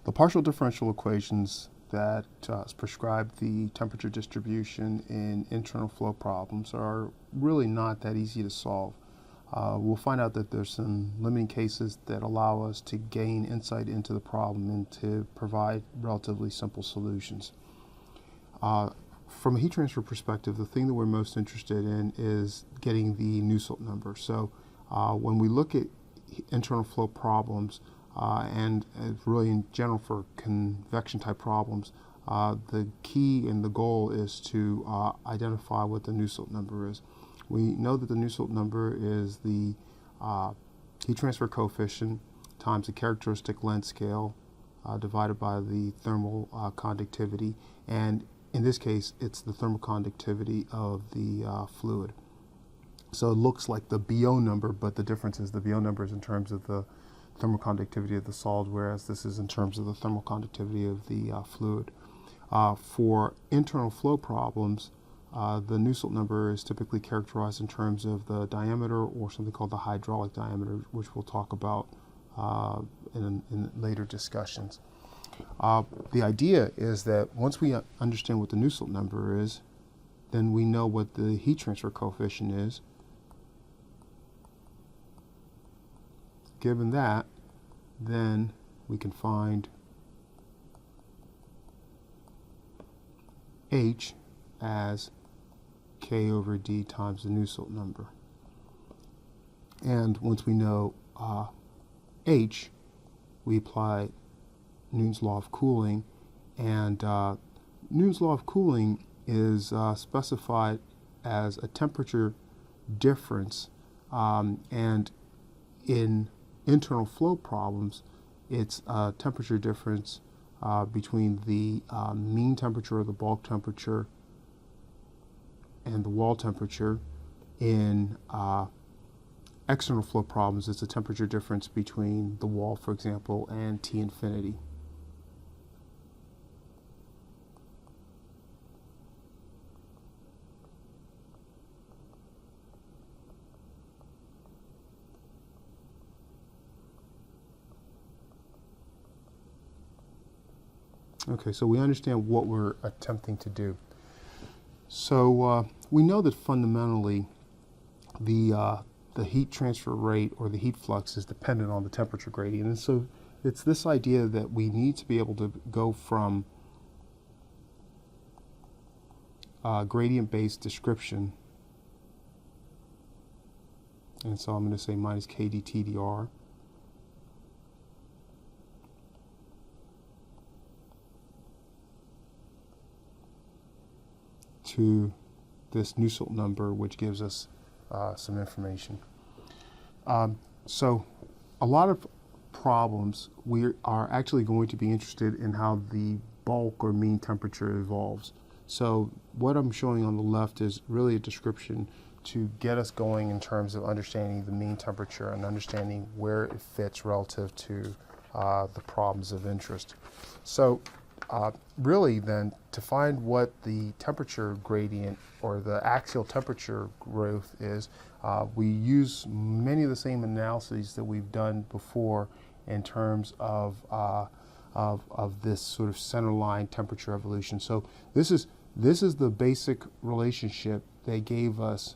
The partial differential equations that prescribe the temperature distribution in internal flow problems are really not that easy to solve. We'll find out that there's some limiting cases that allow us to gain insight into the problem and to provide relatively simple solutions. From a heat transfer perspective, the thing that we're most interested in is getting the Nusselt number. So when we look at internal flow problems, and really in general for convection type problems, the key and the goal is to identify what the Nusselt number is. We know that the Nusselt number is the heat transfer coefficient times the characteristic length scale divided by the thermal conductivity, and in this case it's the thermal conductivity of the fluid. So it looks like the BO number, but the difference is the BO number is in terms of the thermal conductivity of the solid, whereas this is in terms of the thermal conductivity of the fluid. For internal flow problems, the Nusselt number is typically characterized in terms of the diameter, or something called the hydraulic diameter, which we'll talk about in later discussions. The idea is that once we understand what the Nusselt number is, then we know what the heat transfer coefficient is. Given that, then we can find H as K over D times the Nusselt number. And once we know H, we apply Newton's law of cooling, and Newton's law of cooling is specified as a temperature difference, and in internal flow problems, it's a temperature difference between the mean temperature or the bulk temperature and the wall temperature. In external flow problems, it's a temperature difference between the wall, for example, and T infinity. Okay, so we understand what we're attempting to do. So we know that fundamentally the heat transfer rate or the heat flux is dependent on the temperature gradient. And so it's this idea that we need to be able to go from gradient-based description, and so I'm going to say minus k dt dr, to this Nusselt number, which gives us some information. So a lot of problems, we are actually going to be interested in how the bulk or mean temperature evolves. So what I'm showing on the left is really a description to get us going in terms of understanding the mean temperature and understanding where it fits relative to the problems of interest. So really then, to find what the temperature gradient or the axial temperature growth is, we use many of the same analyses that we've done before in terms of this sort of centerline temperature evolution. So this is the basic relationship they gave us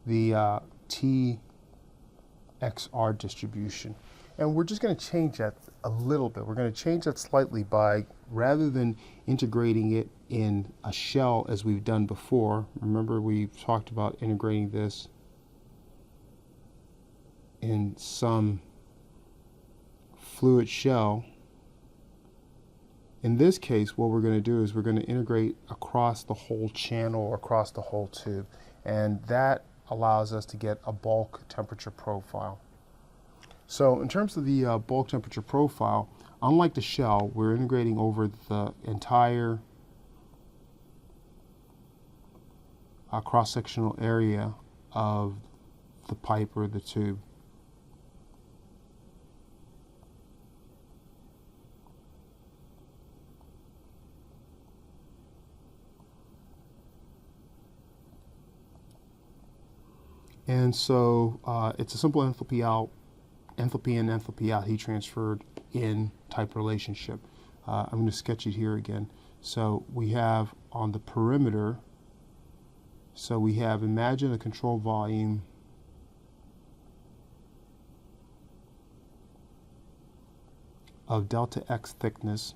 the TXR distribution. And we're just going to change that a little bit. We're going to change that slightly by, rather than integrating it in a shell as we've done before, remember we talked about integrating this in some fluid shell. In this case, what we're going to do is we're going to integrate across the whole channel or across the whole tube, and that allows us to get a bulk temperature profile. So in terms of the bulk temperature profile, unlike the shell, we're integrating over the entire cross-sectional area of the pipe or the tube. And so it's a simple enthalpy out, enthalpy in, enthalpy out, heat transferred in type relationship. I'm going to sketch it here again. So we have on the perimeter, so we have, imagine a control volume of delta X thickness,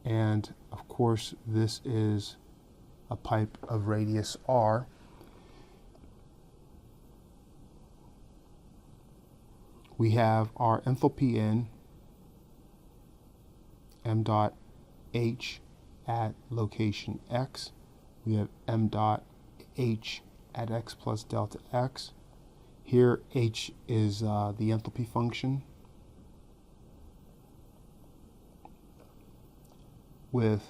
and of course this is a pipe of radius R. We have our enthalpy in, m dot h at location x. We have m dot h at x plus delta x. Here h is the enthalpy function, with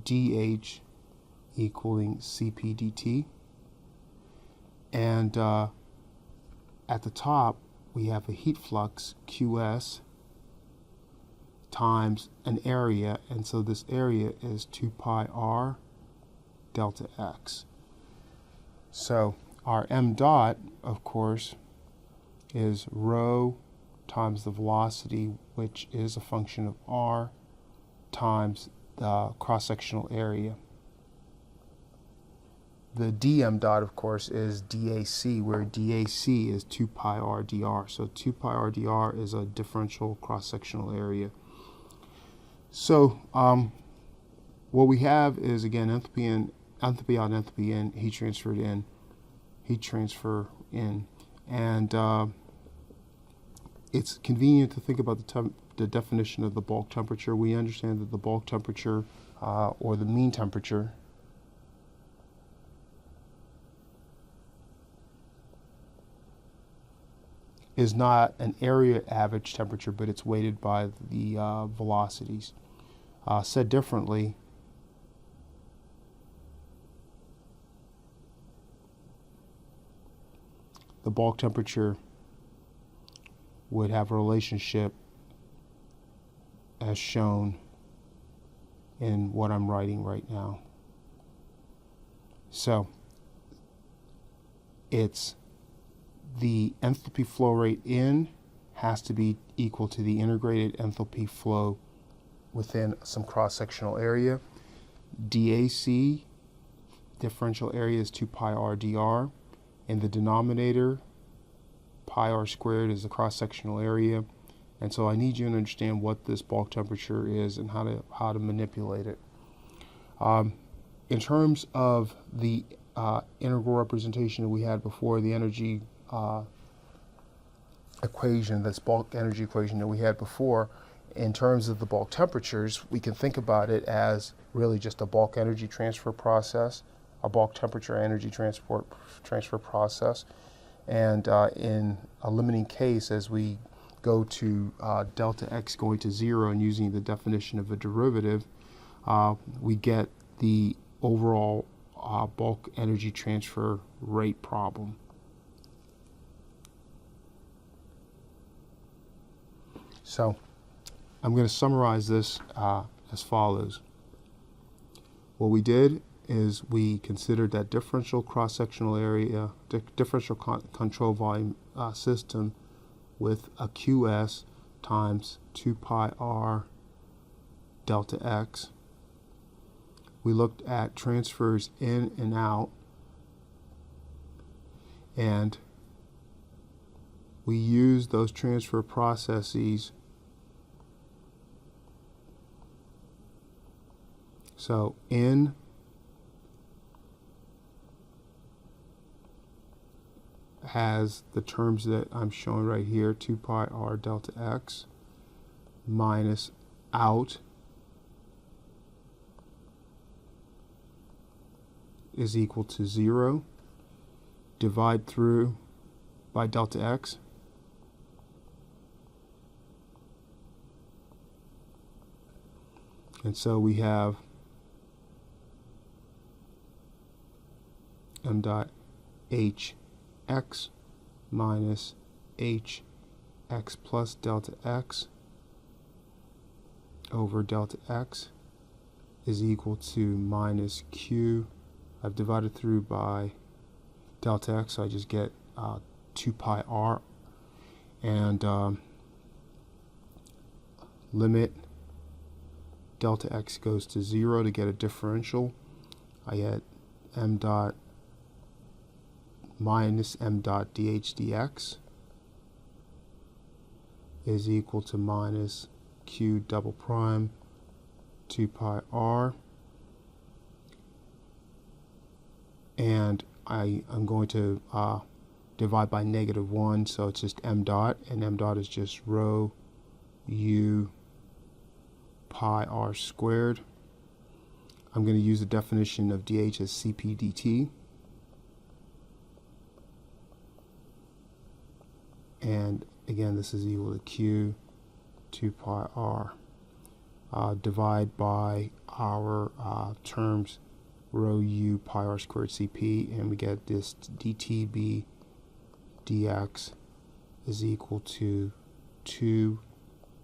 dH equaling Cp dt. And at the top we have a heat flux Qs times an area, and so this area is 2 pi r delta x. So our m dot, of course, is rho times the velocity, which is a function of r, times the cross-sectional area. The dm dot, of course, is dAc, where dAc is 2 pi r dr. So 2 pi r dr is a differential cross-sectional area. So what we have is, again, enthalpy in, enthalpy out, enthalpy in, heat transferred in, heat transfer in. And it's convenient to think about the definition of the bulk temperature. We understand that the bulk temperature, or the mean temperature, is not an area average temperature, but it's weighted by the velocities. Said differently, the bulk temperature would have a relationship as shown in what I'm writing right now. So it's the enthalpy flow rate in has to be equal to the integrated enthalpy flow within some cross-sectional area. dAc, differential area, is 2 pi r dr. In the denominator, pi r squared is the cross-sectional area. And so I need you to understand what this bulk temperature is and how to manipulate it. In terms of the integral representation that we had before, the energy equation, this bulk energy equation that we had before, in terms of the bulk temperatures, we can think about it as really just a bulk energy transfer process, a bulk temperature energy transfer process. And in a limiting case, as we go to delta x going to 0 and using the definition of a derivative, we get the overall bulk energy transfer rate problem. So I'm going to summarize this as follows. What we did is we considered that differential cross-sectional area, differential control volume system with a Qs times 2 pi r delta x. We looked at transfers in and out, and we used those transfer processes. So in has the terms that I'm showing right here, 2 pi r delta x, minus out is equal to 0, divide through by delta x, and so we have m dot h x minus h x plus delta x over delta x. is equal to minus Q. I've divided through by delta x, so I just get 2 pi r, and limit delta x goes to 0 to get a differential. I get m dot minus m dot dh dx is equal to minus q double prime 2 pi r, and I am going to divide by -1, so it's just m dot, and m dot is just rho u pi r squared. I'm going to use the definition of dH as Cp dt, and again this is equal to q 2 pi r. Divide by our terms rho u pi r squared Cp, and we get this dTb dx is equal to 2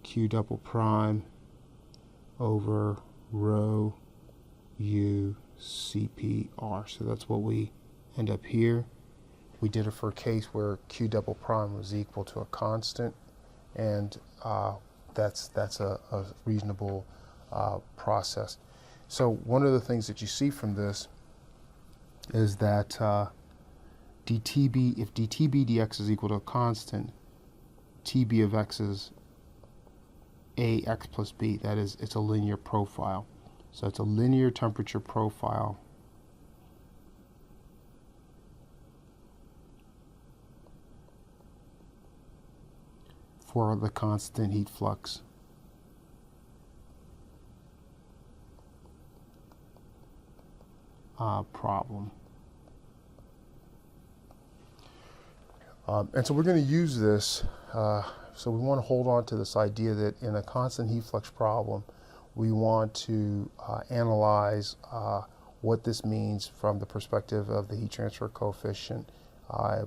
q double prime over rho u CPR. So that's what we end up here. We did it for a case where q double prime was equal to a constant, and that's a reasonable process. So one of the things that you see from this is that if dTb dx is equal to a constant, Tb of x is ax plus b. That is, it's a linear profile. So it's a linear temperature profile for the constant heat flux problem. And so we're going to use this. So we want to hold on to this idea that in a constant heat flux problem, we want to analyze what this means from the perspective of the heat transfer coefficient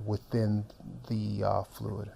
within the fluid.